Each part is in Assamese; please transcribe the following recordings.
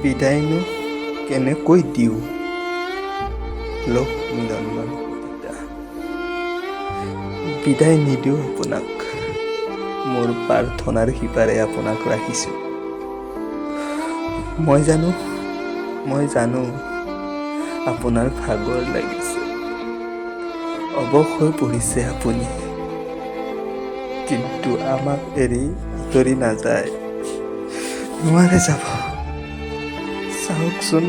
বিদায়নো কেনেকৈ দিওঁ লওক মিলনমান কবিতা। বিদায় নিদিওঁ আপোনাক, মোৰ প্ৰাৰ্থনাৰ সিপাৰে আপোনাক ৰাখিছোঁ। মই জানো আপোনাৰ ভাগৰ লাগিছে, অৱশ হৈ পৰিছে আপুনি, কিন্তু আমাক এৰি আঁতৰি নাযায়, নোৱাৰে যাব। চাওকচোন,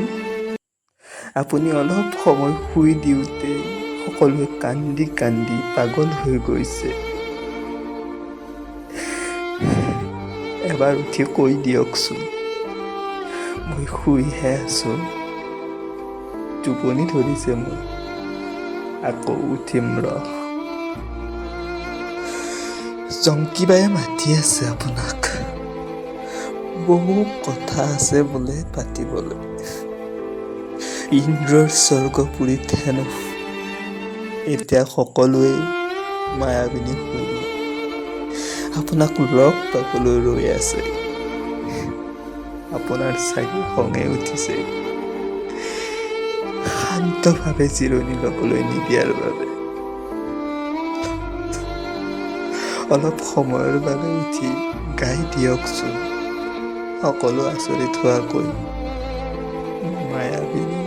আপুনি অলপ সময় শুই দিওঁতে সকলোৱে কান্দি কান্দি পাগল হৈ গৈছে। এবাৰ উঠি কৈ দিয়কচোন, মই শুইহে আছোঁ, টোপনি ধৰিছে মোৰ, আকৌ উঠিম জংকিবায়ে মাতি আছে আপোনাক, বহু কথা আছে বোলে পাতিবলৈ। ইন্দ্ৰৰ স্বৰ্গপুৰীত হেনো এতিয়া সকলোৱে মায়াবিনী হৈ আপোনাক লগ পাবলৈ ৰৈ আছে। আপোনাৰ চাগে খঙে উঠিছে, শান্তভাৱে জিৰণি ল'বলৈ নিদিয়াৰ বাবে। অলপ সময়ৰ বাবে উঠি গাই দিয়কচোন, সকলো আচৰিত হোৱাকৈ, মায়াবিনী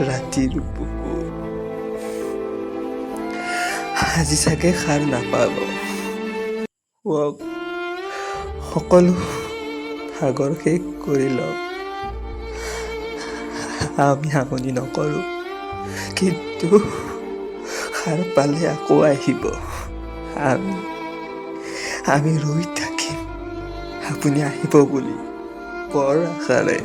ৰাতিৰ বুকুৰ। আজি চাগে সাৰ নাপাব, শুৱক, সকলো ভাগৰ শেষ কৰি লওক। আমি আমনি নকৰোঁ, কিন্তু সাৰ পালে আকৌ আহিব। আমি ৰৈ থাকিম আপুনি আহিব বুলি বৰ আশাৰে।